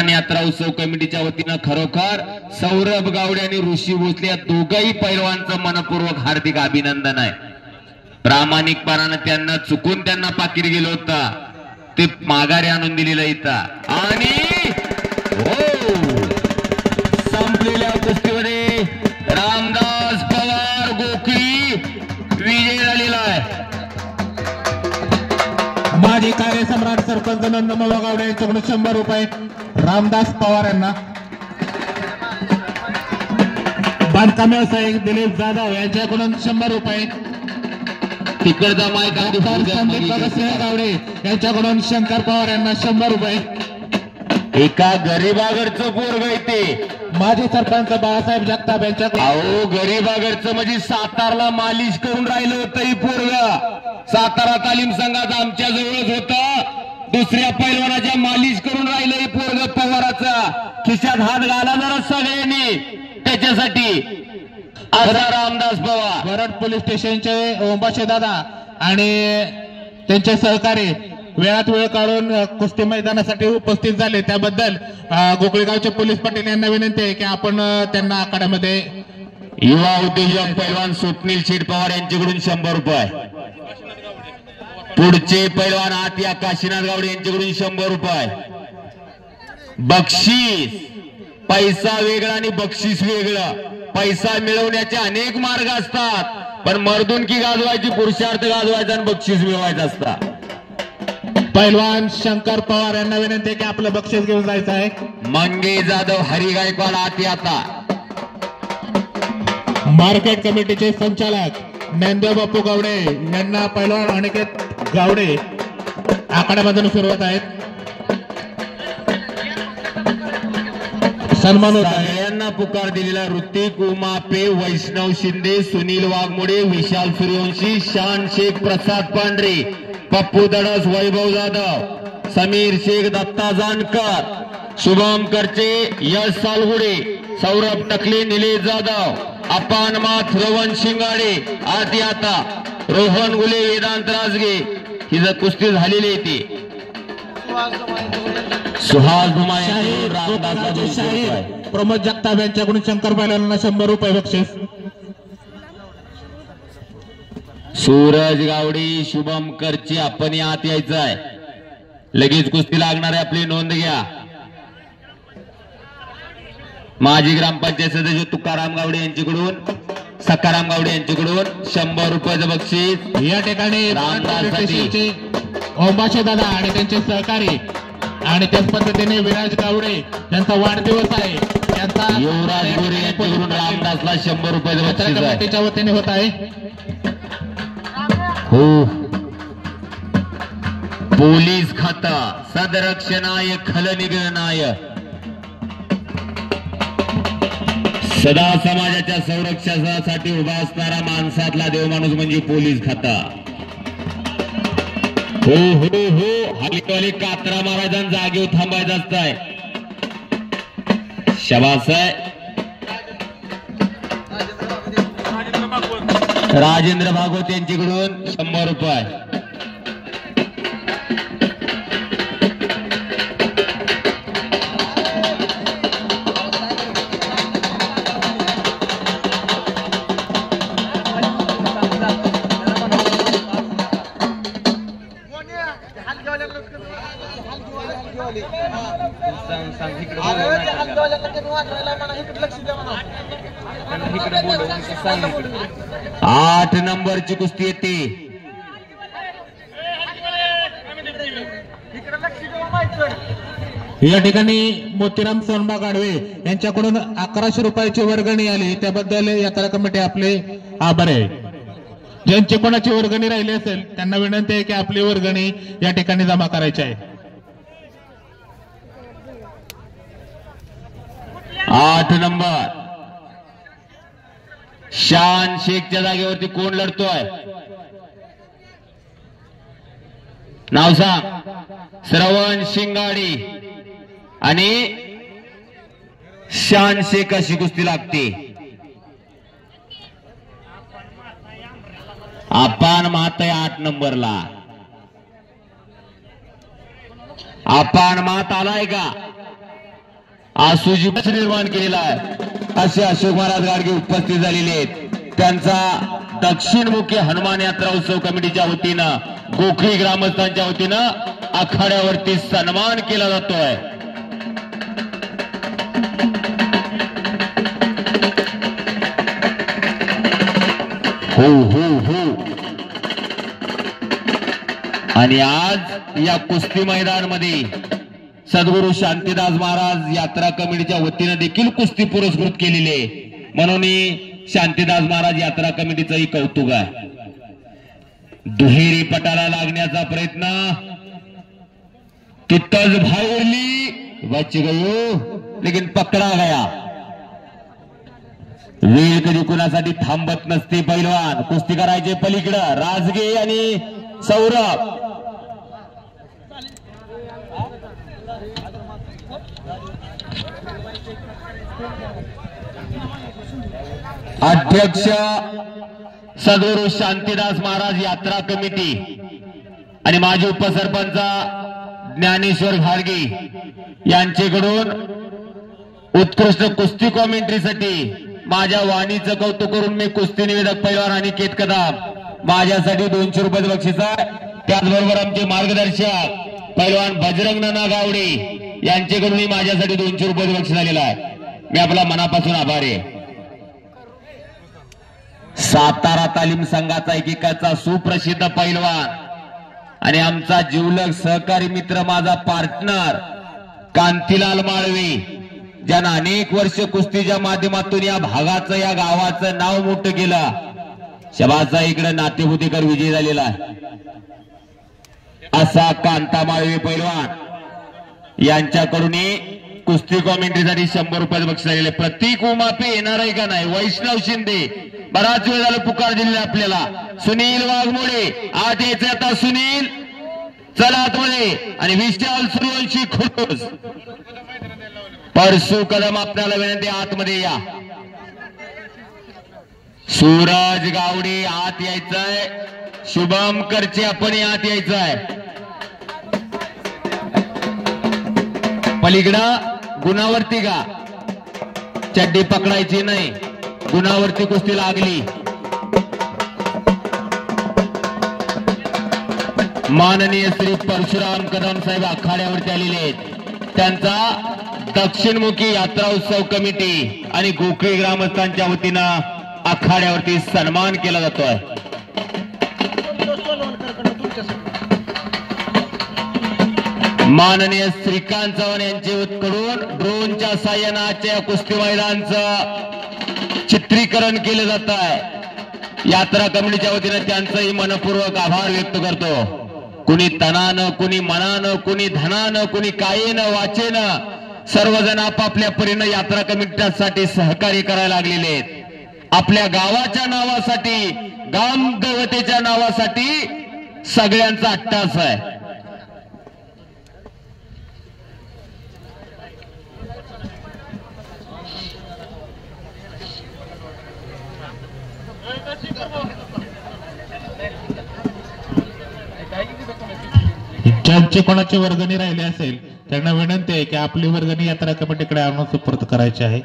किसान यात्रा उत्सव कमिटीच्या वतीनं खरोखर सौरभ गावडे आणि ऋषी भोसले या दोघही पैलवानचं मनपूर्वक हार्दिक अभिनंदन आहे। प्रामाणिकपणाने त्यांना चुकून त्यांना पाकीर गेलं होतं ते माघारी आणून दिलेलं इथं आणि संपलेल्या कुस्तीमध्ये रामदास पवार गोखली विजय झालेला आहे। माजी कार्यसम्राट सरपंच नंदमामा गावडे यांच्याकडून 100 रुपये रामदास पवार यांना। बांधकाम व्यावसायिक दिलीप जाधव यांच्याकडून 100 रुपये। तिकडचा माईक संदीप गावडे यांच्याकडून शंकर पवार यांना 100 रुपये। एका गरीबागडचं पोरग येते माजी सरपंच बाळासाहेब जगताप यांच्याकडून। अहो गरीबागडचं म्हणजे सातारला मालिश करून राहिलं होतं ही पोरग। सातारा तालीम संघात आमच्या जवळच होतं दुसऱ्या पैलवानाच्या मालिश करून राहिलं हे पोरग पवाराचा। खिशात हात घाला जरा सगळ्यांनी त्याच्यासाठी। रामदास पवार वरड पोलीस स्टेशनचे ओंबाशे दादा आणि त्यांचे सहकारी वेळात वेळ काढून कुस्ती मैदानासाठी उपस्थित झाले त्याबद्दल गोकुळगावचे पोलीस पाटील यांना विनंती आहे की आपण त्यांना आखाड्यामध्ये। युवा उद्योजक पैलवान स्वप्नील शेठ पवार यांच्याकडून 100 रुपये। पुढचे पैलवान आत्या काशीनाथ गावडे यांच्याकडून 100 रुपये। बक्षीस पैसा वेगळा आणि बक्षीस वेगळं। पैसा मिळवण्याचे अनेक मार्ग असतात पण मर्दुनकी गाजवायची पुरुषार्थ गाजवायचा आणि बक्षीस मिळवायचं असतं। पैलवान शंकर पवार यांना विनंती आहे की आपलं बक्षीस घेऊन जायचं आहे। मंगे जाधव हरी गायकवाड आती आता। मार्केट कमिटीचे संचालक ज्ञानदेव बापू गावडे यांना पैलवान अनिकेत गावडे आखाड्यामधून फिरवत आहेत। सन्मान होत आहे। सगळ्यांना पुकार दिलेला ऋतिक उमापे वैष्णव शिंदे सुनील वाघमोडे विशाल सूर्यवंशी शान शेख प्रसाद पांढरे पप्पू दडस वैभव जाधव समीर शेख दत्ता जानकर शुभम करचे यश सालगुडे सौरभ टकले निलेश जाधव अपान माथ रवन शिंगाडे आती आता रोहन गुले वेदांत राजगे ही जर कुस्ती झालेली आहे ती सुहास धुमाळे प्रमोद जगताप यांच्याकडून शंकर पैलवानांना 100 रुपये बक्षीस। सूरज गावडे शुभम करचे आपण आत यायचं आहे लगेच कुस्ती लागणार आहे आपली नोंद घ्या। माजी ग्रामपंचायत सदस्य तुकाराम गावडे यांच्याकडून सकाराम गावडे यांच्याकडून 100 रुपयाचं बक्षीस। या ठिकाणी ओंबाशे दादा आणि त्यांचे सहकारी आणि त्याच पद्धतीने विराज गावडे यांचा वाढदिवस आहे त्यांचा युवराज गोरे यांच्याकडून रामदासला 100 रुपयाचं बक्षीस कमिटीच्या वतीने होत आहे। हो पोलीस खाता सदरक्षणाय खलनिग्रहणाय सदा समाजाच्या संरक्षणासाठी उभा असणारा माणसातला देव माणूस म्हणजे पोलीस खाता। हो हो हो हल्लीवाली कात्रा महाराजांना जागेवर थांबायचं असतंय। शाबास आहे राजेंद्र भागवत यांच्याकडून 100 रुपये। 8 नंबरची कुस्ती येते। या ठिकाणी मोतीराम सोनबा गाडवे यांच्याकडून 1100 रुपयाची वर्गणी आली त्याबद्दल यात्रा कमिटी आपले आभार आहे। ज्यांची कोणाची वर्गणी राहिली असेल त्यांना विनंती आहे की आपली वर्गणी या ठिकाणी जमा करायची आहे। 8 नंबर शान शेखच्या जागेवरती कोण लढतोय नाव सांग। श्रवण शिंगाडी आणि शान शेख अशी कुस्ती लागते। अपान मात आहे 8 नंबरला। अपान मात आलाय का आसुजी निर्माण केलेला आहे असे अशोक महाराज गाडगे उपस्थित झालेले आहेत। त्यांचा दक्षिणमुखी हनुमान यात्रा उत्सव कमिटीच्या वतीनं गोखळी ग्रामस्थांच्या वतीनं आखाड्यावरती सन्मान केला जातोय। हो हो हो। आणि आज या कुस्ती मैदानामध्ये सद्गुरू शांतीदास महाराज यात्रा कमिटीच्या वतीनं देखील कुस्ती पुरस्कृत केलेले, म्हणून शांतीदास महाराज यात्रा कमिटीचंही कौतुक आहे। दुहेरी पटाला लागण्याचा प्रयत्न तिथंच भाऊरली बच गयो लेकिन पकडा गया। वेळ कधी कुणासाठी थांबत नसते। पैलवान कुस्ती करायचे पलीकडं राजगे आणि सौरभ। अध्यक्ष सद्गुरू शांतीदास महाराज यात्रा कमिटी आणि माजी उपसरपंच ज्ञानेश्वर घाडगे यांच्याकडून उत्कृष्ट कुस्ती कॉमेंट्रीसाठी माझ्या वाणीचं कौतुक करून मी कुस्ती निवेदक पैलवान अनिकेत कदम माझ्यासाठी 200 रुपये बक्षीस आहे। त्याचबरोबर आमचे मार्गदर्शक पैलवान बजरंग नाना गावडे यांच्याकडूनही माझ्यासाठी 200 रुपये बक्षीस आलेलं आहे। मी आपला मनापासून आभारी आहे। सातारा तालीम संघाचा एकेकाचा सुप्रसिद्ध पैलवान आणि आमचा जिवलग सहकारी मित्र माझा पार्टनर कांतीलाल माळवे, ज्यानं अनेक वर्ष कुस्तीच्या माध्यमातून या भागाचं या गावाचं नाव मोठं केलं। शबाचा इकडे नातेपुतेकर विजय झालेला आहे असा कांता माळवे पैलवान यांच्याकडून कुस्ती कॉमेंट्रीसाठी 100 रुपये बक्षीस झालेले। प्रतीक उमापे येणार आहे का नाही? वैष्णव शिंदे बराच वेळ झाला पुकार दिलेला आपल्याला। सुनील वाघमोडे आत यायचे आता। सुनील चला आतमध्ये आणि विशाल सूर्यवंशी खुर्द परसू कदम आपल्याला विनंती आतमध्ये या। सूरज गावडे आत यायचंय। शुभम करचे आपण आत यायचंय। पलीकडा गुणावरती का चड्डी पकडायची नाही, गुणावरती कुस्ती लागली। माननीय श्री परशुराम कदम साहेब आखाड्यावरती आलेले आहेत। त्यांचा दक्षिणमुखी यात्रा उत्सव कमिटी आणि गोखळी ग्रामस्थांच्या वतीनं आखाड्यावरती सन्मान केला जातोय। माननीय श्रीकांत चव्हाण यांच्याकडून ड्रोनच्या साह्यानं आजच्या कुस्ती मैदानाचं चित्रीकरण केलं जात आहे। यात्रा कमिटीच्या वतीनं त्यांचंही मनपूर्वक आभार व्यक्त करतो। कुणी तनानं, कुणी मनानं, कुणी धनानं, कुणी कायेनं वाचेनं सर्वजण आपापल्या परीनं यात्रा कमिटीसाठी सहकार्य करायला लागलेले आहेत। आपल्या गावाच्या नावासाठी, ग्रामदेवतेच्या नावासाठी सगळ्यांचा अट्टास आहे। ज्यांची कोणाची वर्गणी राहिली असेल त्यांना विनंती आहे की आपली वर्गणी यात्रा कमिटीकडे आणून सुपूर्द करायची आहे।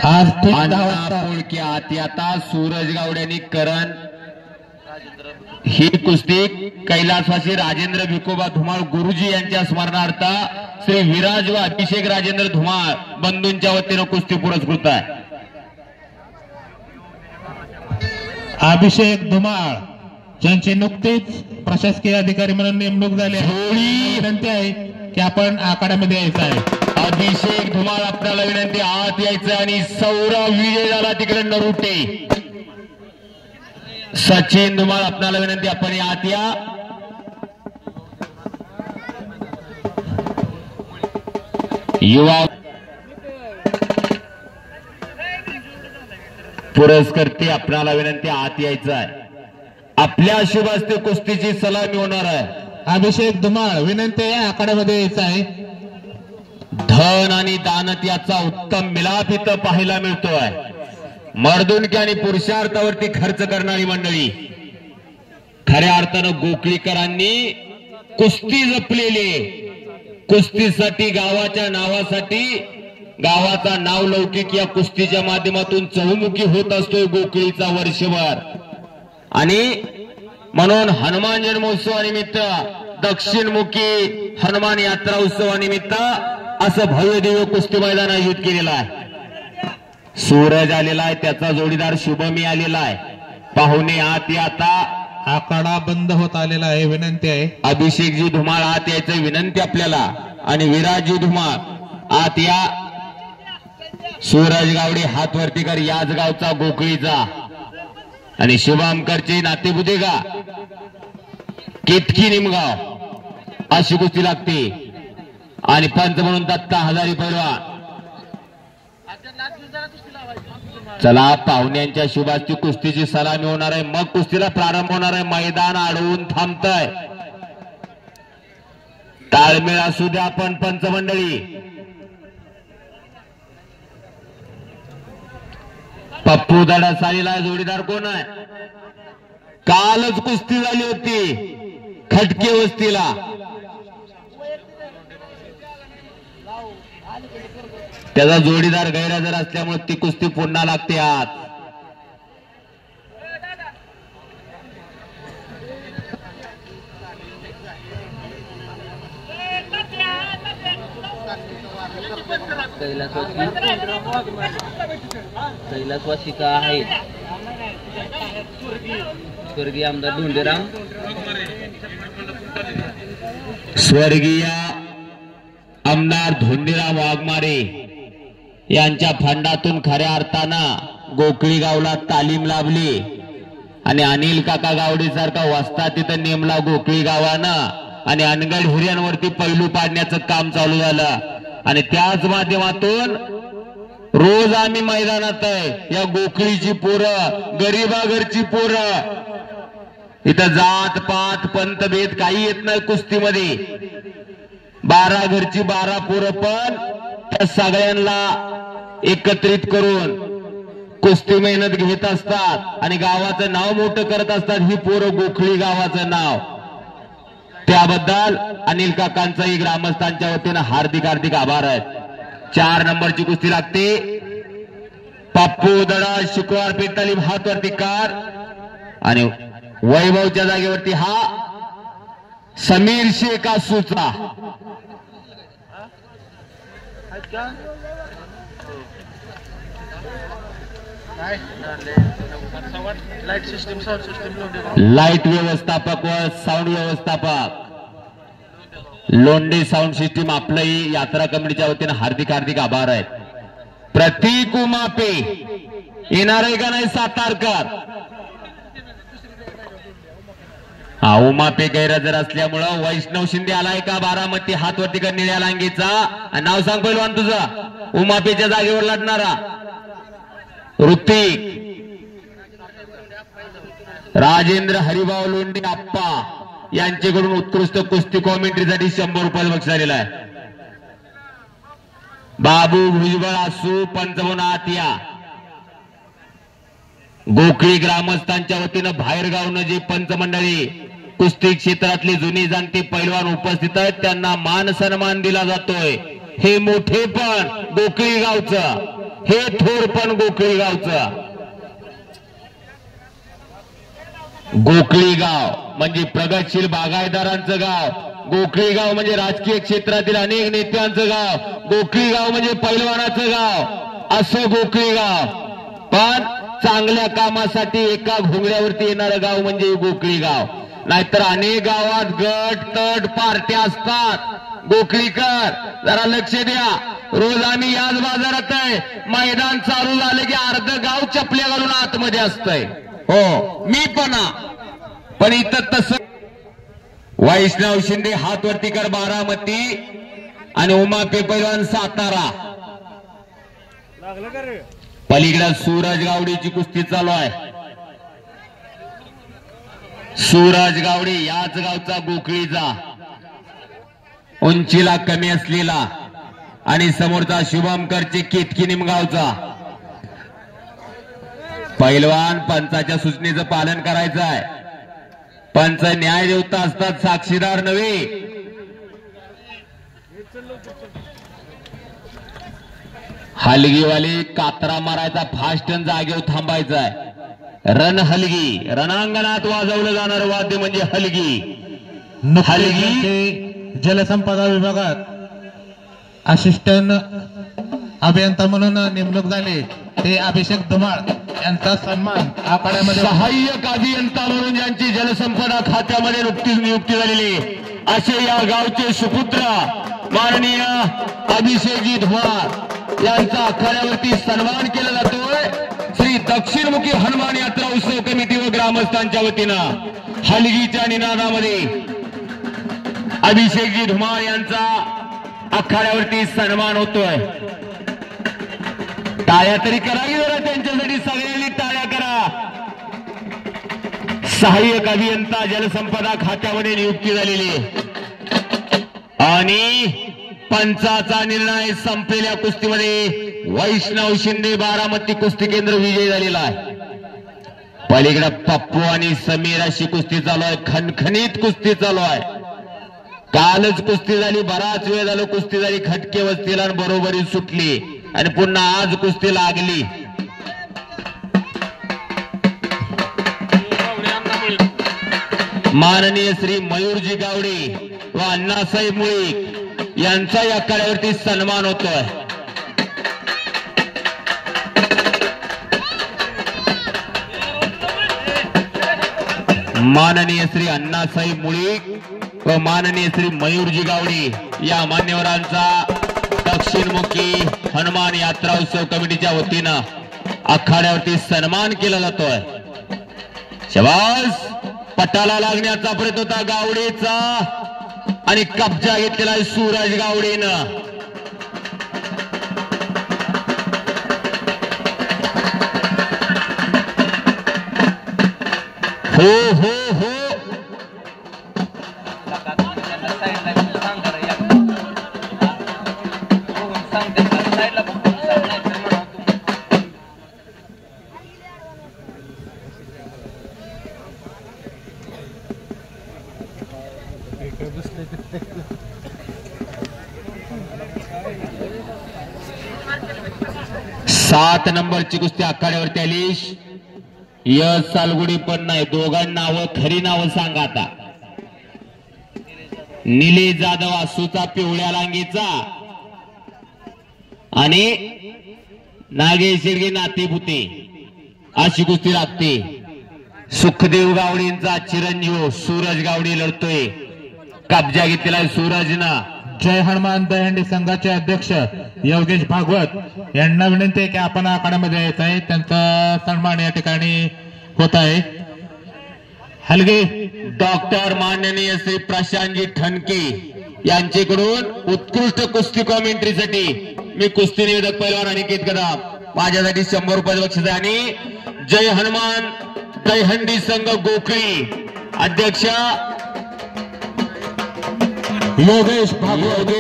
आज आत आता सूरज गावड्यांनी करण ही कुस्ती कैलासवासी राजेंद्र भिकोबा धुमाळ गुरुजी यांच्या स्मरणार्थ श्री विराज व अभिषेक राजेंद्र धुमाळ बंधूंच्या वतीनं कुस्ती पुरस्कृत आहे। अभिषेक धुमाळ ज्यांची नुकतीच प्रशासकीय अधिकारी म्हणून नेमणूक झाली आहे, विनंती आहे की आपण आखाड्यामध्ये यायचं आहे। अभिषेक धुमाळ आपल्याला विनंती आत यायचं आणि सौरभ विजय झाला तिकडे नरुटे। सचिन धुमाळ आपल्याला विनंती आपण आत या। युवा पुरस्कर्ते आपल्याला विनंती आत यायचं आहे। आपल्या शुभ हस्ते कुस्तीची सलामी होणार आहे। अभिषेक धुमाळ विनंती आहे आखाड्यामध्ये यायचं आहे। धन आणि दानत याचा उत्तम मिलाप इथं पाहायला मिळतोय. मर्दुनकी आणि पुरुषार्थावरती खर्च करणारी मंडळी. खऱ्या अर्थानं गोखळीकरांनी कुस्ती जपलेली. कुस्तीसाठी गावाच्या नावासाठी गावाचा नाव लौकिक या कुस्तीच्या माध्यमातून चहुमुखी होत असतोय गोखळीचा वर्षभर. आणि म्हणून हनुमान जन्मोत्सवानिमित्त दक्षिणमुखी हनुमान यात्रा उत्सवानिमित्त असं भव्य दिव्य कुस्ती मैदान आयोजित केलेलं आहे. सूरज आलेला आहे, त्याचा जोडीदार शुभमी आलेला आहे. पाहुणे आत या. आता आखाडा बंद होत आलेला आहे. विनंती आहे अभिषेकजी धुमाळ आत यायचं विनंती आपल्याला. आणि विराजजी धुमाळ आत या. सूरज गावडे हात वरती कर, याच गावचा गोखळीचा. आणि शिवामकरचे नातेबुदे का केतकी निमगाव अशी कुस्ती लागते. आणि पंच म्हणून दत्ता हजारी पैलवान. चला पाहुण्यांच्या शुभाची कुस्तीची सलामी होणार आहे, मग कुस्तीला प्रारंभ होणार आहे. मैदान अडवून थांबतंय. ताळमेळ असू द्या आपण पंच मंडळी. पप्पू दडा सालीला जोडीदार कोण आहे? कालच कुस्ती झाली होती खटके वस्तीला. त्याचा जोडीदार गैरहजर असल्यामुळे ती कुस्ती पुन्हा लागते आज. कैलासवासी का आहे स्वर्गीय आमदार धोंडेराम. स्वर्गीय आमदार धोंडेराम वाघमारे यांच्या फंडातून खऱ्या अर्थानं गोखळी गावला तालीम लाभली. आणि अनिल काका गावडे सारखा वस्ता तिथं नेमला गोखळी गावानं. आणि अनगड हिऱ्यांवरती पैलू पाडण्याचं काम चालू झालं. आणि त्याच माध्यमातून रोज आम्ही मैदानात आहे. या गोखळीची पोरं, गरिबाघरची पोरं, इथं जात पात पंतभेद काही येत नाही कुस्तीमध्ये. 12 घरची 12 पोरं पण त्या सगळ्यांना एकत्रित करून कुस्ती मेहनत घेत असतात आणि गावाचं नाव मोठं करत असतात. ही पोरं गोखळी गावाचं नाव. त्याबद्दल अनिल काकांचाही ग्रामस्थांच्या वतीनं हार्दिक हार्दिक आभार आहेत. 4 नंबरची कुस्ती लागते. पप्पू दडा शुक्रवार पेठ तालीम हात वरती कार. आणि वैभवच्या जागेवरती हा समीर शेख आसूचा. लाईट व्यवस्थापक व साऊंड व्यवस्थापक लोंढे साऊंड सिस्टीम आपलंही यात्रा कमिटीच्या वतीनं हार्दिक हार्दिक आभार आहेत. प्रतीक उमापे येणार आहे का नाही सातारकर? हा उमापे गैरहजर असल्यामुळं वैष्णव शिंदे आलाय का बारामती हात वरती कर निळ्या लांगीचा. नाव सांग पहिलवान तुझं. उमापेच्या जागेवर लढणारा ऋतिक राजेंद्र हरिभाऊ लोंढे आप्पा यांच्याकडून उत्कृष्ट कुस्ती कॉमेंट्रीसाठी 100 रुपये बक्षीस आलेला आहे. बाबू भुजबळ आसू पंच म्हणून आत या. गोखळी ग्रामस्थांच्या वतीनं बाहेरगावनं जे पंच मंडळी कुस्ती क्षेत्रातले जुनी जाणते पैलवान उपस्थित आहेत त्यांना मान सन्मान दिला जातोय. हे मोठे पण गोखळी गावचं, हे थोर पण गोखळी गावचं. गोखळी गाव म्हणजे प्रगतशील बागायतदारांचं गाव. गोखळी गाव म्हणजे राजकीय क्षेत्रातील अनेक नेत्यांचं गाव. गोखळी गाव म्हणजे पैलवानाचं गाव. असं गोखळी गाव. पण चांगल्या कामासाठी एका घोंगड्यावरती येणारं गाव म्हणजे गोखळी गाव. नाहीतर अनेक गावात गट तट पार्ट्या असतात. गोखळीकर जरा लक्ष द्या. रोज आम्ही याच बाजारात आहे. मैदान चालू झालं की अर्ध गाव चपल्या घालून आतमध्ये असतंय. हो मी पण इथं तसं. वैष्णव शिंदे हात वरती कर बारामती आणि उमापे पैलवान सातारा. पलीकडे सूरज गावडीची कुस्ती चालू आहे. सूरज गावडी याच गावचा गोखळीचा, उंचीला कमी असलेला आणि समोरचा शुभमकरची केतकी निमगावचा. पैलवान पंचाच्या सूचनेचं पालन करायचं आहे. पंच न्याय देवता असतात, साक्षीदार नव्हे. हलगीवाली कात्रा मारायचा, फास्ट जागेवर थांबायचा आहे. रण हलगी, रणांगणात वाजवलं जाणार वाद्य म्हणजे हलगी. हलगी जलसंपदा विभागात असिस्टंट अभियंता म्हणून नेमणूक झाले ते अभिषेक धुमाळ यांचा सन्मान आखाड्यामध्ये. सहाय्यक अभियंता म्हणून ज्यांची जलसंपदा खात्यामध्ये नुकतीच नियुक्ती झालेली असे या गावचे सुपुत्र माननीय अभिषेकजी धुमाळ यांचा आखाड्यावरती सन्मान केला जातोय. श्री दक्षिणमुखी हनुमान यात्रा उत्सव कमिटी व ग्रामस्थांच्या वतीनं हलगीच्या निनादामध्ये अभिषेकजी धुमाळ यांचा आखाड्यावरती सन्मान होतोय. टाळ्या तरी करा की जरा त्यांच्यासाठी, सगळ्यांनी टाळ्या करा. सहाय्यक अभियंता जलसंपदा खात्यामध्ये नियुक्ती झालेली आणि पंचाचा निर्णय संपलेल्या कुस्तीमध्ये वैष्णव शिंदे बारामती कुस्ती केंद्र विजयी झालेला आहे. पलीकडे पप्पू आणि समीर अशी कुस्ती चालू आहे, खणखणीत कुस्ती चालू आहे. कालच कुस्ती झाली, बराच वेळ झालो कुस्ती झाली, खटके वस्तीला बरोबरी सुटली आणि पुन्हा आज कुस्ती लागली. माननीय श्री मयूरजी गावडे व अण्णासाहेब मुळीक यांचा या आखाड्यावरती सन्मान होतोय. माननीय श्री अण्णासाहेब मुळीक व माननीय श्री मयूरजी गावडे या मान्यवरांचा दक्षिणमुखी हनुमान यात्रा उत्सव कमिटीच्या वतीनं आखाड्यावरती सन्मान केला जातोय. शबास. पटाला लागण्याचा प्रयत्न होता गावडेचा आणि कब्जा घेतलेला सूरज गावडेनं. हो हो हो. सात नंबरची कुस्ती आखाड्यावरती आली. यश सालगुडी पण नाही, दोघांना नावं खरी नावं सांगा आता. निलेश जाधव आसूचा पिवळ्या लांगीचा आणि नागेश शिर्गे नातेपुते अशी कुस्ती लागते. सुखदेव गावडेंचा चिरंजीव सूरज गावडे लढतोय. कब्जा घेतलेला सूरजनं. जय हनुमान दहीहंडी संघाचे अध्यक्ष योगेश भागवत यांना विनंती आहे की आपण आखाड्यामध्ये यायचं आहे, त्यांचा सन्मान या ठिकाणी होत आहे. हलगे डॉक्टर माननीय श्री प्रशांतजी ठणके यांच्याकडून उत्कृष्ट कुस्ती कॉमेंट्रीसाठी मी कुस्ती निवेदक पैलवान अनिकेत कदम माझ्यासाठी 100 रुपये बक्षीस आहे. आणि जय हनुमान दहीहंडी संघ गोखळी अध्यक्ष योगेश भागवत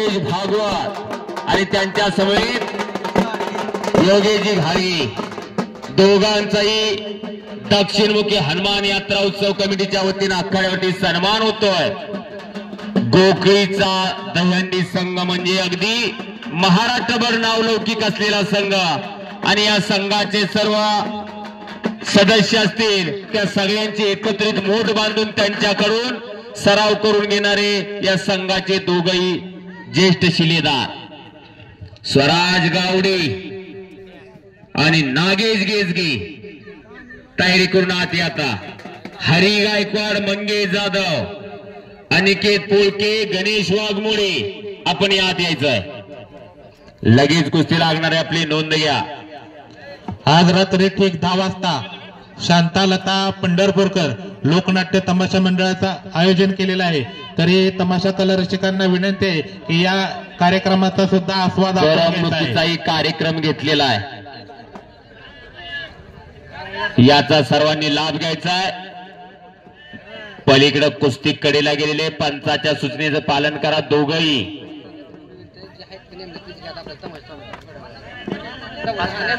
आणि त्यांच्या समवेत योगेशजी घाडगे दोघांचाही दक्षिणमुखी हनुमान यात्रा उत्सव कमिटीच्या वतीनं आखाड्यावरती सन्मान होतोय. गोखळीचा दहीहंडी संघ म्हणजे अगदी महाराष्ट्रभर नावलौकिक असलेला संघ आणि या संघाचे सर्व सदस्य असतील त्या सगळ्यांची एकत्रित मोठ बांधून त्यांच्याकडून सराव करून घेणारे या संघाचे दोघही ज्येष्ठ शिलेदार स्वराज गावडे आणि नागेश गेजगे तयारी करून आत आता. हरी गायकवाड, मंगेश जाधव, अनिकेत पोळके, गणेश वाघमोडे आपण यात यायचंय. लगेच कुस्ती लागणार आहे, आपली नोंद घ्या. आज रात्री ठीक 10 वाजता शांतालता पंढरपूरकर लोकनाट्य तमाशा मंडळाचं आयोजन केलेलं आहे. तरी तमाशा कला रसिकांना विनंती आहे की या कार्यक्रमाचा सुद्धा आस्वाद करमणुकीचाही कार्यक्रम घेतलेला आहे, याचा सर्वांनी लाभ घ्यायचा आहे. पलीकडे कुस्ती कडेला गेलेले पंचाच्या सूचनेचं पालन करा दोघही.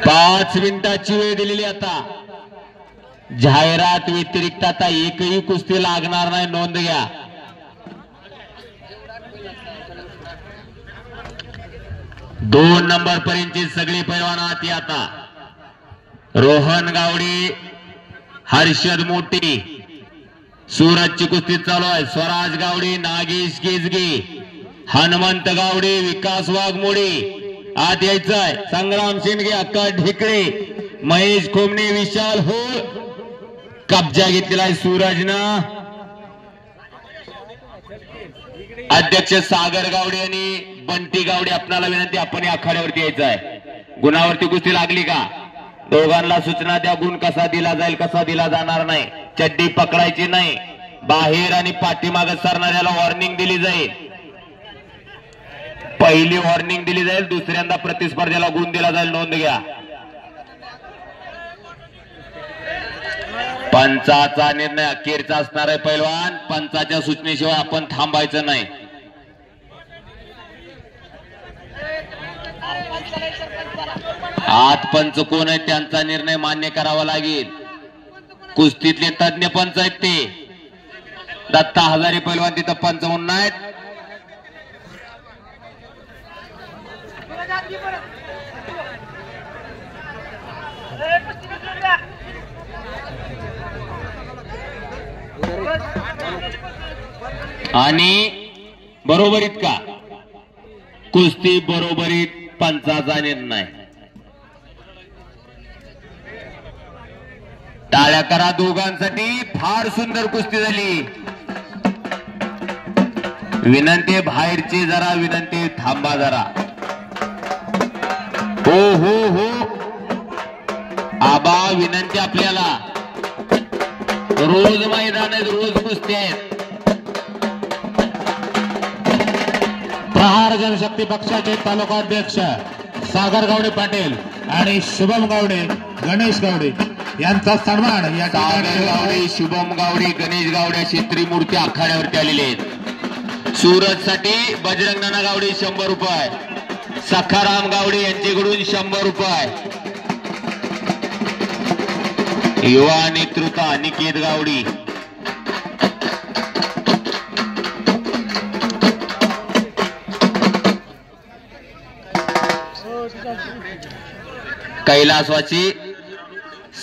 5 मिनिटाची वेळ दिलेली आता. जाहिरात व्यतिरिक्त आता एकही कुस्ती लागणार नाही, नोंद घ्या. दोन नंबर पर्यंतची सगळी पैलवान आती. आता रोहन गावडे, हर्षद मोठी, सूरजची कुस्ती चालू आहे. स्वराज गावडे, नागेश केजगे, हनुमंत गावडे, विकास वाघमोडे आत यायचंय. संग्राम शिंदे, अक्का ढेकळे, महेश खोमणे, विशाल होळ. कब्जा घेतलेला आहे सूरजनं. अध्यक्ष सागर गावडे आणि बंटी गावडे आपणाला विनंती, आपण या आखाड्यावरती यायचं आहे. गुणावरती कुस्ती लागली का दोघांना सूचना द्या. गुण कसा दिला जाईल, कसा दिला जाणार नाही. चड्डी पकडायची नाही. बाहेर आणि पाठीमागे सरणाऱ्याला वॉर्निंग दिली जाईल. पहिली वॉर्निंग दिली जाईल, दुसऱ्यांदा प्रतिस्पर्ध्याला गुण दिला जाईल, नोंद घ्या. पंचाचा निर्णय अखेरचा असणार आहे पैलवान. पंचाच्या सूचनेशिवाय आपण थांबायचं नाही. आत पंच कोण आहेत त्यांचा निर्णय मान्य करावा लागेल. कुस्तीतले तज्ञ पंच आहेत ते. दत्ता हजारे पैलवान तिथं पंच म्हणून आहेत. आणि बरोबरीत का कुस्ती बरोबरीत पंचाचा निर्णय. टाळ्या करा दोघांसाठी. फार सुंदर कुस्ती झाली. विनंती बाहेरची जरा विनंती, थांबा जरा. हो हो हो आबा विनंती आपल्याला. रोज मैदान आहेत, रोज कुस्ती आहेत. प्रहार जनशक्ती पक्षाचे तालुका अध्यक्ष सागर गावडे पाटील आणि शुभम गावडे, गणेश गावडे यांचा सन्मान या सागर गावडे, शुभम गावडे, गणेश गावडे अशी त्रिमूर्ती आखाड्यावरती आलेले आहेत. सुरत साठी बजरंग नाना गावडे 100 रुपये, सखाराम गावडे यांच्याकडून 100 रुपये. युवा नेतृत्व अनिकेत गावडी. कैलासवासी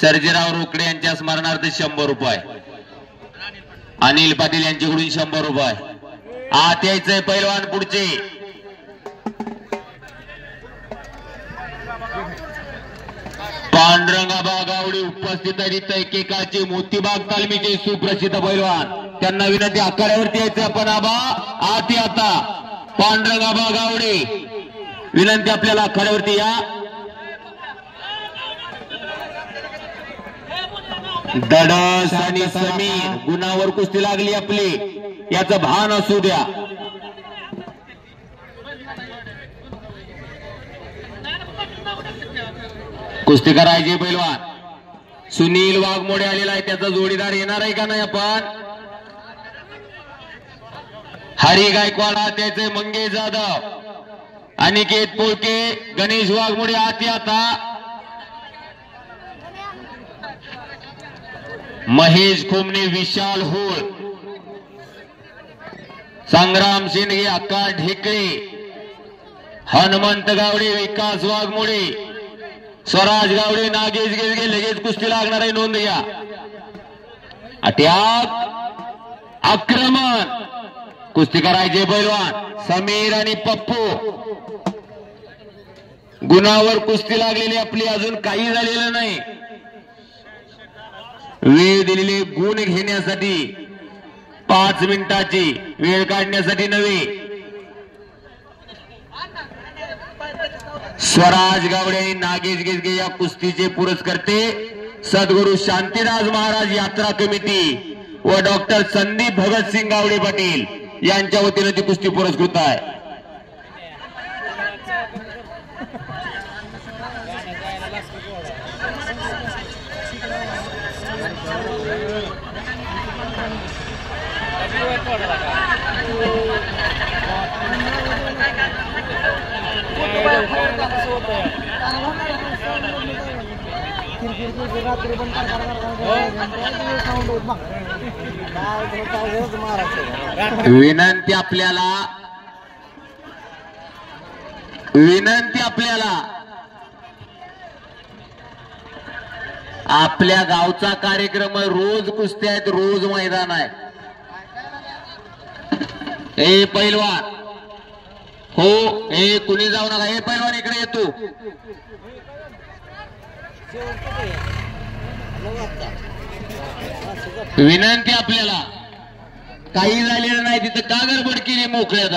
सर्जेराव रोकडे यांच्या स्मरणार्थ 100 रुपये. अनिल पाटील यांच्याकडून 100 रुपये. आत यायचंय पैलवान पुढचे. पांडुरंगाबा गावडे उपस्थित आहेत. एकेकाचे मोतीबाग तालमीचे सुप्रसिद्ध पैलवान. त्यांना विनंती आखाड्यावरती यायचं आपण. आबा आत या. आता पांडुरंगाबा गावडे विनंती आपल्याला आखाड्यावरती या. दडस आणि समीर गुणावर कुस्ती लागली आपली, याचं भान असू द्या. कुस्ती करायची पैलवान. सुनील वाघमोडे आलेला आहे, त्याचा जोडीदार येणार आहे का नाही आपण. हरी गायकवाड आत यायचे. मंगेश जाधव, अनिकेत पोळके, गणेश वाघमोडे आत या. आता महेश खोमणे, विशाल होळ, संग्राम शिंदे, अक्का ढेकळे, हनुमंत गावडे, विकास वाघमोडे, स्वराज गावडे, नागेश गेजगे. लगेच कुस्ती लागणार आहे, नोंद घ्या. अटॅक आक्रमण कुस्ती करायचे पैलवान. समीर आणि पप्पू गुणावर कुस्ती लागलेली आपली, अजून काही झालेलं नाही. वेळ दिलेली गुण घेण्यासाठी 5 मिनिटाची वेळ काढण्यासाठी नव्हे. स्वराज गावडे आणि नागेश गेजगे या कुस्तीचे पुरस्कर्ते सद्गुरू शांतीराज महाराज यात्रा कमिटी व डॉक्टर संदीप भगतसिंग गावडे पाटील यांच्या वतीने ती कुस्ती पुरस्कृत आहे. विनंती आपल्याला आपल्या गावचा कार्यक्रम रोज कुस्त्या आहेत, रोज मैदान आहे. हे पैलवान हो, हे कुणी जाऊ नका. हे पैलवान इकडे येतो. विनंती आपल्याला, काही झालेलं नाही तिथं, का गडबड केली मोकळ्यात?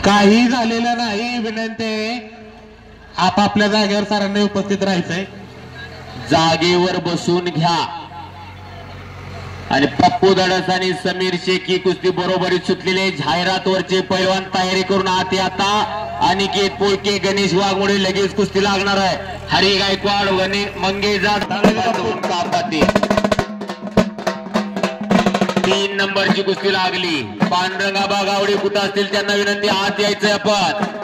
काही झालेलं नाही. विनंती आपापल्या जागेवर सरांनी उपस्थित राहायचंय. जागेवर बसून घ्या. आणि पप्पू धडस आणि समीर शेख ही कुस्ती बरोबरीत सुटलेले. जाहिरातवरचे पैलवान तयारी करून आते. आता अनिकेत पोळके, गणेश वाघमोडे लगेच कुस्ती लागणार आहे. हरी गायकवाड, मंगेश जाट, 3 नंबरची कुस्ती लागली. पांडुरंगाबा गावडे कुठं असतील त्यांना विनंती, आत यायचंय. आपण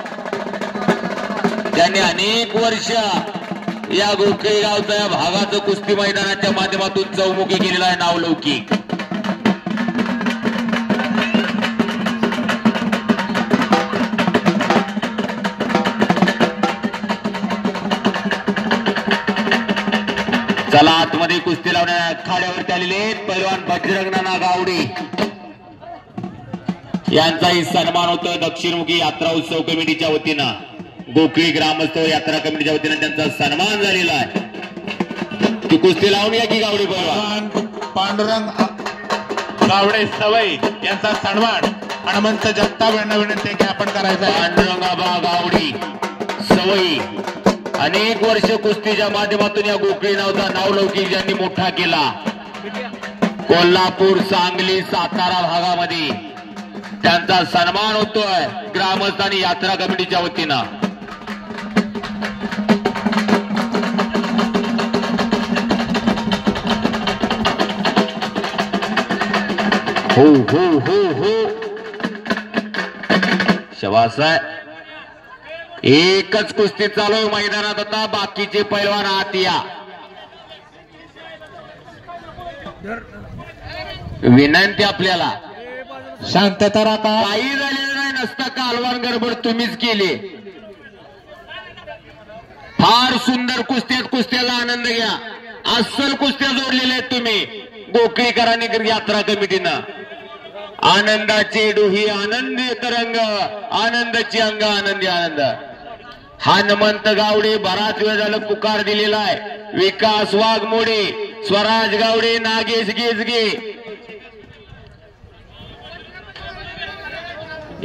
त्यांनी अनेक वर्ष या गोखळे गावच्या या भागाचं कुस्ती मैदानाच्या माध्यमातून चौमुखी केलेला आहे, नावलौकिक. चला आतमध्ये कुस्ती लावण्या खाड्यावरती आलेले पैलवान बजरंग नाना गावडे यांचाही सन्मान होतोय दक्षिणमुखी यात्रा उत्सव कमिटीच्या वतीनं. गोखळी ग्रामस्थ यात्रा कमिटीच्या वतीनं त्यांचा सन्मान झालेला आहे. ती कुस्ती लावून या की गावडे पैलवान. पांडुरंग गावडे सवई यांचा सन्मान हनुमंत जगताप यांना विनंती की आपण करायचा. पांडुरंगाबा गावडी सवई अनेक वर्ष कुस्तीच्या माध्यमातून या गोखळी नावचा नावलौकिक ज्यांनी मोठा केला. कोल्हापूर, सांगली, सातारा भागामध्ये त्यांचा सन्मान होतोय ग्रामस्थ आणि यात्रा कमिटीच्या वतीनं. हो हो हो हो, शबास आहे. एकच कुस्ती चालू आहे मैदानात. आता बाकीचे पैलवान आत या. विनंती आपल्याला, शांतता राखा. काही झालेलं नाही. नसता कालवान गडबड तुम्हीच केली. फार सुंदर कुस्त्याचा आनंद घ्या. अस्सल कुस्त्या जोडलेल्या आहेत तुम्ही गोखळीकरांनी यात्रा कमिटीनं. आनंदाचे डोही, आनंदी तरंग, आनंदाची अंग, आनंदी आनंद. हनुमंत गावडे बराच वेळ झालं पुकार दिलेला आहे. विकास वाघमोडे, स्वराज गावडे, नागेश गेजगे.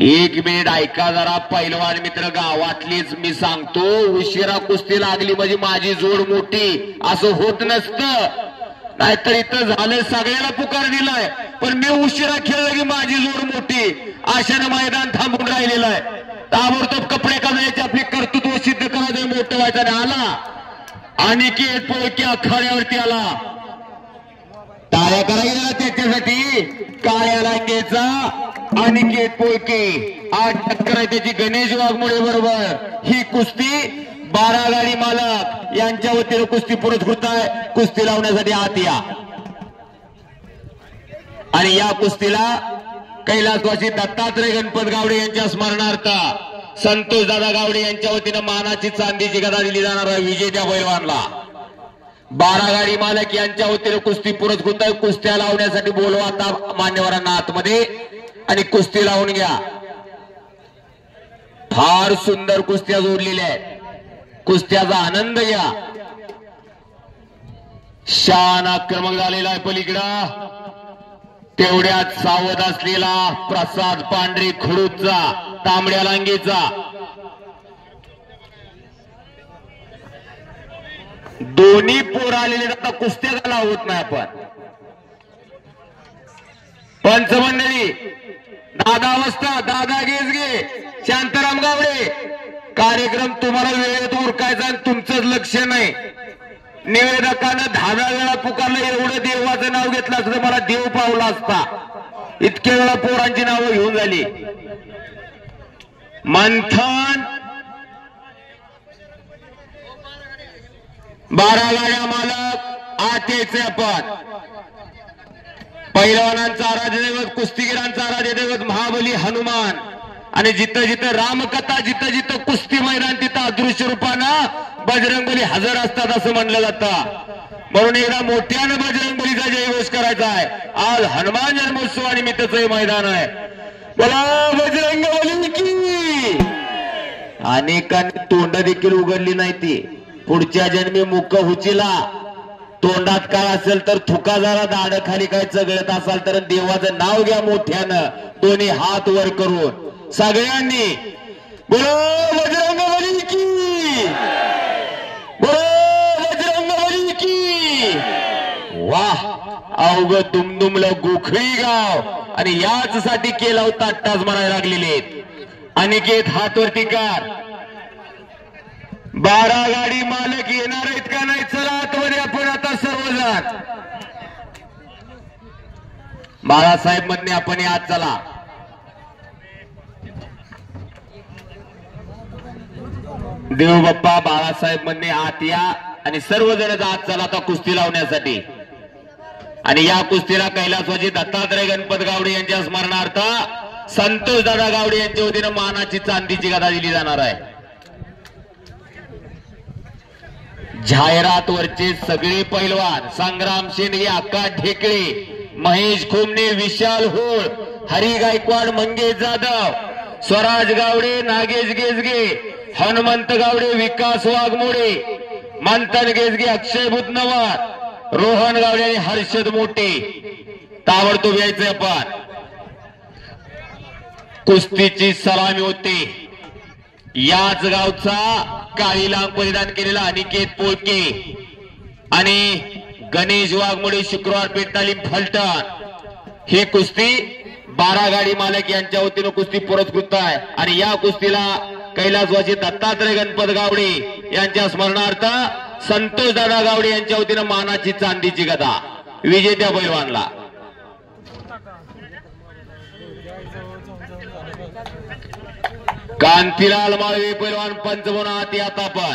एक मिनिट ऐका जरा पैलवान मित्र, गावातलीच मी सांगतो. उशिरा कुस्ती लागली म्हणजे माझी जोड मोठी असं होत नसतं. नाहीतर इथं झालं, सगळ्याला पुकार दिलाय, पण मी उशिरा खेळलं की माझी जोड मोठी. अशानं मैदान थांबून राहिलेलं आहे. ताबडतोब कपडे काढायचे, आपली कर्तृत्व सिद्ध करायचं, मोठं व्हायचं. आला अनिकेत पोळके आखाड्यावरती आला. टाळ्या करायला त्याच्यासाठी. काळ्या लांगेचा अनिकेत पोळके 8 टक्कर आहे त्याची गणेश वाघमोडे बरोबर. ही कुस्ती 12 गाडी मालक यांच्या वतीनं कुस्ती पुरस्कृत आहे. कुस्ती लावण्यासाठी आत या. आणि या कुस्तीला कैलासवासी दत्तात्रय गणपत गावडे यांच्या स्मरणार्थ संतोष दादा गावडे यांच्या वतीनं मानाची चांदीची गदा दिली जाणार आहे विजेत्या पैलवानला. 12 गाडी मालक यांच्या वतीनं कुस्ती पुरस्कृत आहे. कुस्त्या लावण्यासाठी बोलवा आता मान्यवरांना आतमध्ये आणि कुस्ती लावून घ्या. फार सुंदर कुस्त्या जोडलेल्या आहेत. कुस्त्याचा आनंद घ्या. शान आक्रमक झालेला आहे पलीकडं. तेवढ्यात सावध असलेला प्रसाद पांढरे खडूचा, तांबड्या लांगेचा. दोन्ही पोर आलेले आता कुस्त्या लावत नाही आपण. पंचमंडळी दादा अवस्था, दादा गेजगे, शांताराम गावडे, कार्यक्रम तुम्हाला वेळेत उरकायचा आणि तुमचंच लक्ष नाही. निवेदकानं 10 वेळा पुकारलं, एवढं देवाचं नाव घेतलं असतं मला देव पावला असता. इतके वेळा पोरांची नावं घेऊन झाली. मंथन 12 गाड्या मालक आत यायचे आपण. पैलवानांचा आराध्यदैवत कुस्तीगिरांचा आराध्यदैवत महाबली हनुमान. आणि जिथं जिथं रामकथा जिथं जिथं कुस्ती मैदान तिथं अदृश्य रूपानं बजरंगबली हजर असतात असं म्हणलं जातं. म्हणून एकदा मोठ्यानं बजरंगबलीचा जयघोष करायचा आहे. आज हनुमान जन्मोत्सवानिमित्तचं हे मैदान आहे. बोला बजरंगबली की. अनेकांनी तोंड देखील उघडली नाही ती. पुढच्या जन्मी मुख हुचिला. तोंडात काय असेल तर थुका जरा दाढ खाली काय चगळत असाल तर देवाचं नाव घ्या मोठ्यानं दोन्ही हात वर करून सगळ्यांनी. बोलो बजरंगबली की. बोलो बजरंगबली की. वाह अवघ दुमदुमलं गोखळी गाव आणि याच साठी केला होता अट्टाच म्हणायला लागलेले. अनिकेत हातवरती कार. 12 गाडी मालक येणार आहेत का नाही. चला आतमध्ये आपण आता सर्वजण. बाळासाहेब मधने आपण यात चला. देवबाप्पा बाळासाहेब मधने आत या आणि सर्वजण आत चला आता कुस्ती लावण्यासाठी. आणि या कुस्तीला कैलासवासी दत्तात्रय गणपत गावडे यांच्या स्मरणार्थ संतोष दादा गावडे यांच्या वतीनं मानाची चांदीची गदा दिली जाणार आहे. जाहिरात वरचे सगळे पैलवान संग्राम शेंडगे अक्का ढेकळे महेश खुमने विशाल होळ हरी गायकवाड मंगेश जाधव स्वराज गावडे नागेश गेजगे हनुमंत गावडे विकास वाघमोडे मंथन गेजगे अक्षय बुधनवर रोहन गावडे आणि हर्षद मोठे. ताबडतोब यायचे आपण. कुस्तीची सलामी होते. याच गावचा काळी लांब परिधान केलेला अनिकेत पोळके आणि गणेश वाघमोडे शुक्रवार पेठ तालीम फलटण. ही कुस्ती 12 गाडी मालक यांच्या वतीनं कुस्ती पुरस्कृत आहे. आणि या कुस्तीला कैलासवासी दत्तात्रय गणपत गावडे यांच्या स्मरणार्थ संतोष दादा गावडे यांच्या वतीनं मानाची चांदीची गदा विजेत्या पैलवानला. कांतीलाल माळवे पैलवान पंच म्हणून आत यात आपण.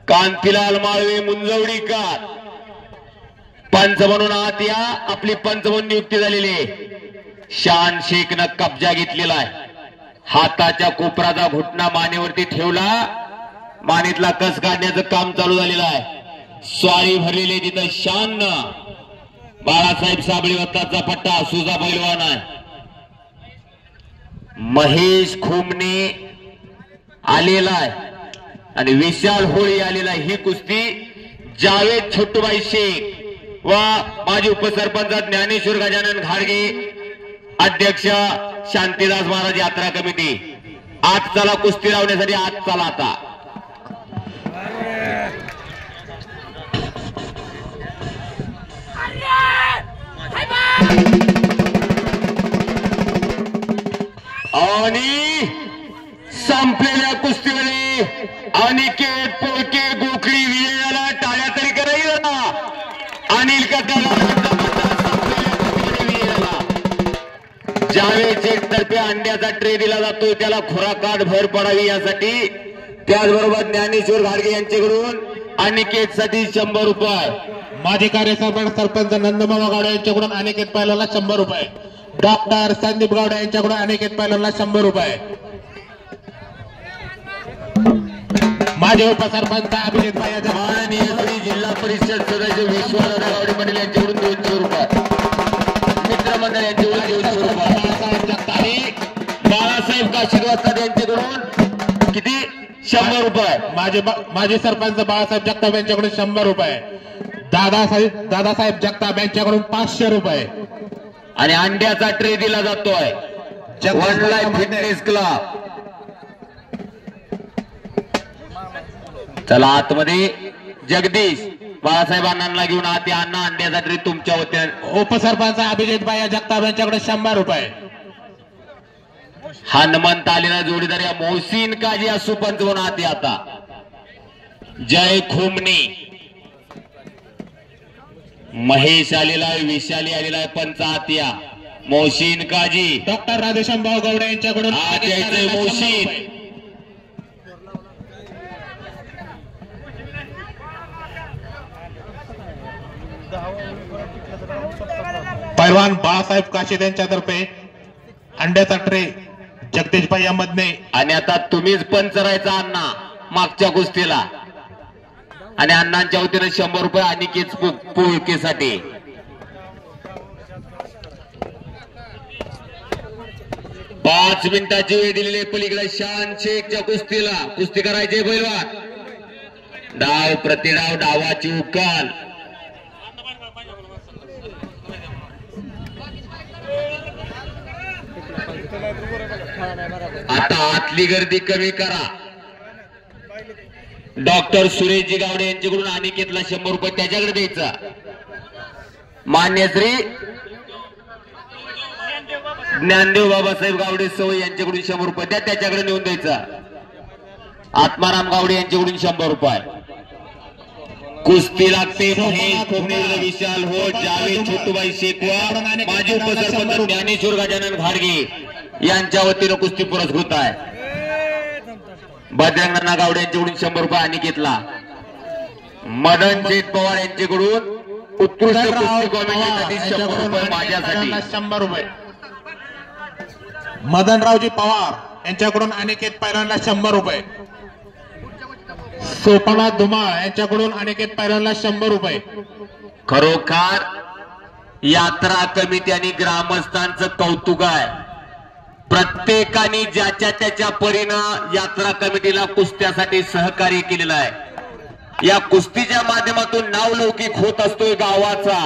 कांतीलाल माळवे मुंजवडीकर पंच म्हणून आत या. आपली पंच म्हणून नियुक्ती झालेली आहे. शान शेखनं कब्जा घेतलेला आहे. हाताच्या कोपराचा घुटणा मानेवरती ठेवला. मानेतला कस काढण्याचं काम चालू झालेलं आहे. स्वारी भरलेली तिथं शान. बाळासाहेब साबळे वत्ताचा पट्टा सुजा पैलवान आहे. महेश खुमने आलेला आहे आणि विशाल होळी आलेला आहे. ही कुस्ती जावेद छोटूबाई शेख व माजी उपसरपंच ज्ञानेश्वर गजानन घाडगे अध्यक्ष शांतीदास महाराज यात्रा कमिटी. आत चला कुस्ती लावण्यासाठी आत चला आता. आणि संपलेल्या कुस्तीमध्ये अनिकेत पोळके गोखळी विजयाला टाळ्या तरी करायला. अनिल कटाला जावेद शेख तर्फे अंड्याचा ट्रे दिला जातो. त्याला खुराकात भर पडावी यासाठी. त्याचबरोबर ज्ञानेश्वर घाडगे यांच्याकडून अनिकेत साठी 100 रुपये. माजी कार्यसरपंच सरपंच नंदमामा गावडे यांच्याकडून अनिकेत पैलवानला 100 रुपये. डॉक्टर संदीप गावडे यांच्याकडून अनिकेत पैलवानला 100 रुपये. माजी उपसरपंच अभिजित भाई माननीय जिल्हा परिषद सदस्य विश्वनाथ गावडे मंडळ यांच्याकडून 200 रुपये. मित्रमंडळ यांच्याकडून 200 रुपये. बाळासाहेब काशीदवार यांच्याकडून किती 100 रुपये. माजी सरपंच बाळासाहेब जगताप यांच्याकडून 100 रुपये. दादासाहेब जगताप यांच्याकडून 500 रुपये. आणि अंड्याचा ट्रे दिला जातोय वन लाईफ फिटनेस क्लब. चला आतमध्ये जगदीश बाळासाहेब अण्णांना घेऊन आत या. अण्णा अंड्याचा ट्रे तुमच्या वतीने. उपसरपंच अभिजित भाई जगताप यांच्याकडे 100 रुपये. हनुमंत आलेला जोडीदार या मोहसिन काजी सुपंच म्हणून आत या आता. जय खुमने महेश आलेला आहे. विशाली आलेला आहे. पंच आत या. मोशीन काजी डॉक्टर राधेश्यामभाऊ गवडे यांच्याकडून आज यायचंय मोशीन. पैलवान बाळासाहेब काशीद यांच्यातर्फे अंड्याचा ट्रे जगदीशभाई अहमदने. आणि आता तुम्हीच पंच राहायचा अण्णा मागच्या कुस्तीला. आणि अण्णांच्या वतीने 100 रुपये अनिकेत पोळकेसाठी. पाच मिनिटाची वेळ दिलेली पलीकडे शान शेखच्या कुस्तीला. कुस्ती करायची पैलवान. डाव प्रतिडाव डावाची उकाल. आता आतली गर्दी कमी करा. डॉक्टर सुरेशजी गावडे यांच्याकडून अनिकेतला 100 रुपये त्याच्याकडे द्यायचा. मान्य श्री ज्ञानदेव बाबासाहेब गावडे सवय यांच्याकडून 100 रुपये द्या त्याच्याकडे नेऊन द्यायचा. आत्माराम गावडे यांच्याकडून 100 रुपये. कुस्ती लागते विशाल हो जावेद छोटूबाई शेखवा माजी उपसरपंच ज्ञानेश्वर गजानन घाडगे यांच्या वतीनं कुस्ती पुरस्कृत आहे. बजरंग गावडे यांच्याकडून 100 रुपये अनिकेतला. मदन शेठ पवार यांच्याकडून उत्कृष्ट कुस्ती कॉमेंट्रीसाठी 100 रुपये माझ्यासाठी. 100 रुपये. मदनरावजी पवार यांच्याकडून अनिकेत पैलवानला 100 रुपये. सोपानाथ धुमाळ यांच्याकडून अनिकेत पैलवानला 100 रुपये. खरोखर यात्रा कमिटी आणि ग्रामस्थांचं कौतुक आहे. प्रत्येकाने ज्याच्या त्याच्या परीनं यात्रा कमिटीला कुस्त्यासाठी सहकार्य केलेलं आहे. या कुस्तीच्या माध्यमातून नावलौकिक होत असतोय गावाचा.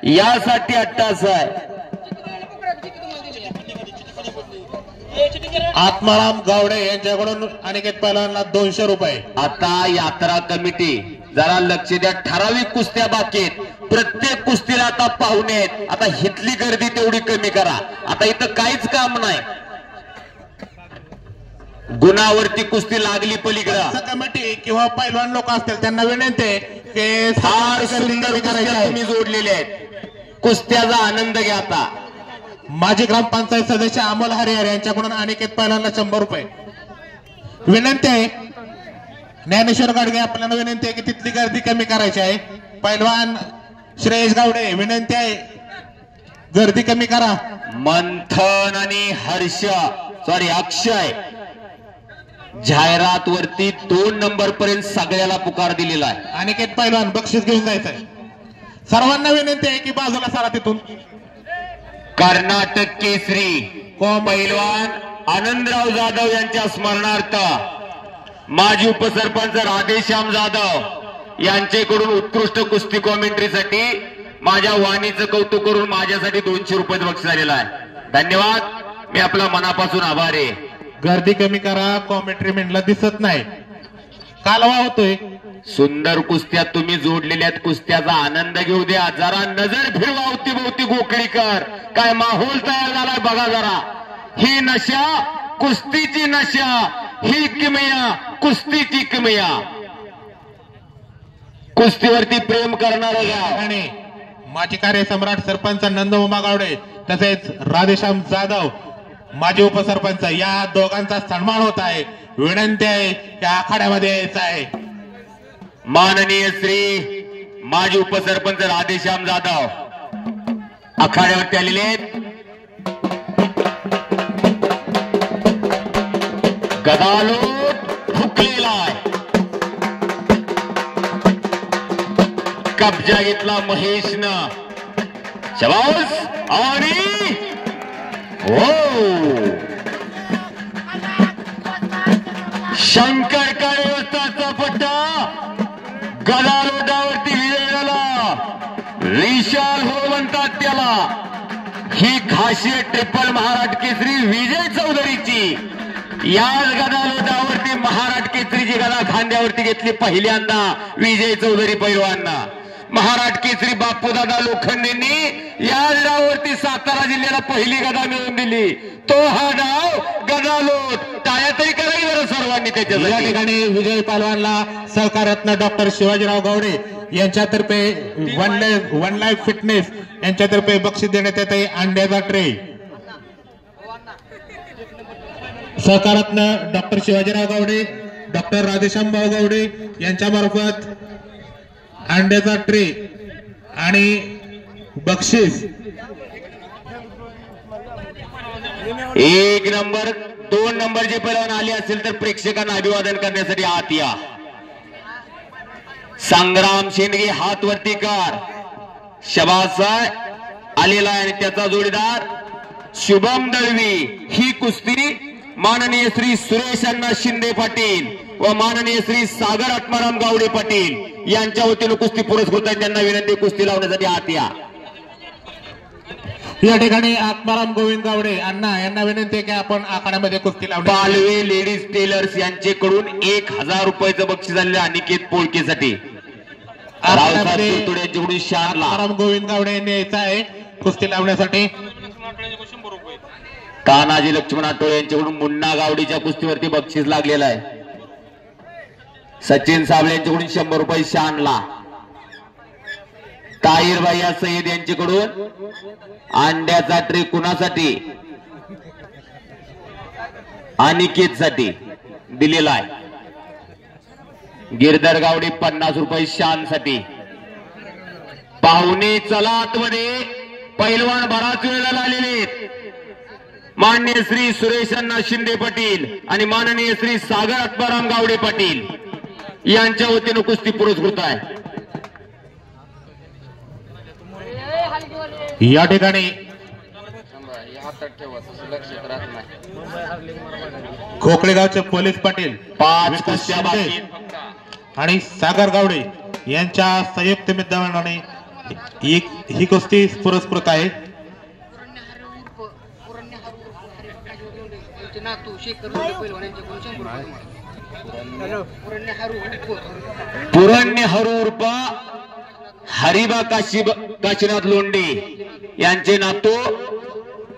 यासाठी अट्टास आहे. आत्माराम गावडे यांच्याकडून अनिकेत पैलवानला 200 रुपये. आता यात्रा कमिटी जरा लक्ष द्या. ठराविक कुस्त्या बाकी आहेत. प्रत्येक कुस्तीला आता पाहुणे आहेत. आता हितली गर्दी तेवढी कमी करा. आता इथं काहीच काम नाही. गुणावरती कुस्ती लागली पलीकडं. कमिटी किंवा पैलवान लोक असतील त्यांना विनंती आहे की फार सुंदर कुस्त्या तुम्ही जोडलेल्या आहेत. कुस्त्याचा आनंद घ्या. आता माजी ग्रामपंचायत सदस्य अमोल हरिहर यांच्याकडून अनिकेत पैलवानला 100 रुपये. विनंती आहे ज्ञानेश्वर गाडगे आपल्याला विनंती आहे की तिथली गर्दी कमी करायची आहे. पैलवान श्रेयस गावडे विनंती आहे गर्दी कमी करा. मंथन आणि अक्षय जाहिरात वरती 2 नंबर पर्यंत सगळ्याला पुकार दिलेला आहे. अनिकेत पैलवान बक्षीस घेऊन जायचंय. सर्वांना विनंती आहे की बाजूला सारा तिथून. कर्नाटक केसरी पैलवान आनंदराव जाधव यांच्या स्मरणार्थ माजी उपसरपंच राधेश्याम जाधव यांच्याकडून उत्कृष्ट कुस्ती कॉमेंट्रीसाठी माझ्या वाणीचं कौतुक करून माझ्यासाठी 200 रुपये बक्षीस झालेला आहे. धन्यवाद. मी आपला मनापासून आभारी आहे. गर्दी कमी करा. कॉमेंट्री मेंटला दिसत नाही. कालवा होतोय. सुंदर कुस्त्या तुम्ही जोडलेल्या कुस्त्याचा आनंद घेऊ द्या. जरा नजर फिरवा अवतीभोवती गोखळीकर. काय माहोल तयार झालाय बघा जरा. ही नशा कुस्तीची नशा. ही किमया कुस्तीची किमया. कुस्तीवरती प्रेम करणारे आणि माजी कार्यसम्राट सरपंच नंदउमा गावडे तसेच राधेश्याम जाधव माजी उपसरपंच या दोघांचा सन्मान होत आहे. विनंती आहे त्या आखाड्यामध्ये यायचं आहे. माननीय श्री माजी उपसरपंच राधेश्याम जाधव आखाड्यावरती आलेले आहेत. गदालोट फुकलेला आहे. कब्जा घेतला महेशनं. शबास. आणि हो शंकर कार्यवस्थाचा पट्टा गदालोटावरती विजय झाला. विशाल हो म्हणतात त्याला. ही खासियत ट्रिपल महाराष्ट्र केसरी विजय चौधरीची. या गदालोटावरती महाराष्ट्र केसरीची गदा खांद्यावरती घेतली पहिल्यांदा विजय चौधरी पैलवांना. महाराष्ट्र केसरी बापूदादा लोखंडेंनी या डावावरती सातारा जिल्ह्याला पहिली गदा मिळवून दिली. तो हा डाव गदालोट. टाळ्या तरी करावी बरं सर्वांनी. त्याच्यासाठी. ठिकाणी विजय पहलवानला सहकाररत्न डॉक्टर शिवाजीराव गवडे यांच्यातर्फे वन लाईफ फिटनेस यांच्यातर्फे बक्षीस देण्यात येत आहे अंड्याचा tray. सहकाररत्न doctor Shivajirao Gawde doctor राधेश्यामभाऊ Gawde यांच्यामार्फत अंड्याचा ट्रे आणि बक्षीस. 1 नंबर 2 नंबर जे पैलवान आले असेल तर प्रेक्षकांना अभिवादन करण्यासाठी आत या. संग्राम शेंडगे हात वरती कर. शबास आलेला आहे आणि त्याचा जोडीदार शुभम दळवी. ही कुस्ती माननीय श्री सुरेश अण्णा शिंदे पाटील व माननीय श्री सागर आत्माराम गावडे पाटील यांच्या वतीने कुस्ती पुरस्कृत आहे. त्यांना विनंती कुस्ती लावण्यासाठी आत या. या ठिकाणी आत्माराम गोविंद गावडे अण्णा यांना विनंती आहे की आपण आखाड्यामध्ये कुस्ती लावू. पालवे लेडीज टेलर्स यांच्याकडून 1000 रुपयाचं बक्षीस झालेलं अनिकेत पोळकेसाठी. यांच्याकडून शानला आत्माराम गोविंद गावडे यांनी यायचं आहे कुस्ती लावण्यासाठी. तानाजी लक्ष्मण आठवले यांच्याकडून मुन्ना गावडीच्या कुस्तीवरती बक्षीस लागलेलं आहे. सचिन साबळे यांच्याकडून 100 रुपये शानला. ताहिरबाई सय्यद यांच्याकडून अंड्याचा ट्रे कुणासाठी अनिकेतसाठी दिलेला आहे. गिरधर गावडे 50 रुपये शानसाठी. पाहुणे चला आतमध्ये. पैलवान बराच वेळेला आलेले माननीय श्री सुरेश अण्णा शिंदे पाटील आणि माननीय श्री सागर आत्माराम गावडे पाटील यांच्या वतीने कुस्ती पुरस्कृत आहे. या ठिकाणी खोकळेगावचे पोलीस पाटील 5 कुस्त्या बाकी आणि सागर गावडे यांच्या संयुक्त विद्यमानाने ही कुस्ती पुरस्कृत आहे. पुरण्य हरू हरिबा काशीनाथ लोंढे यांचे नातू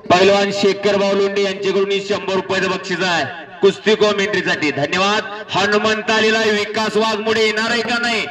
पैलवान शेखरभाऊ लोंढे यांच्याकडून 100 रुपयाचं बक्षीस आहे कुस्ती कॉमेंट्रीसाठी. धन्यवाद. हनुमंत आलेला विकास वाघमोडे येणार आहे का नाही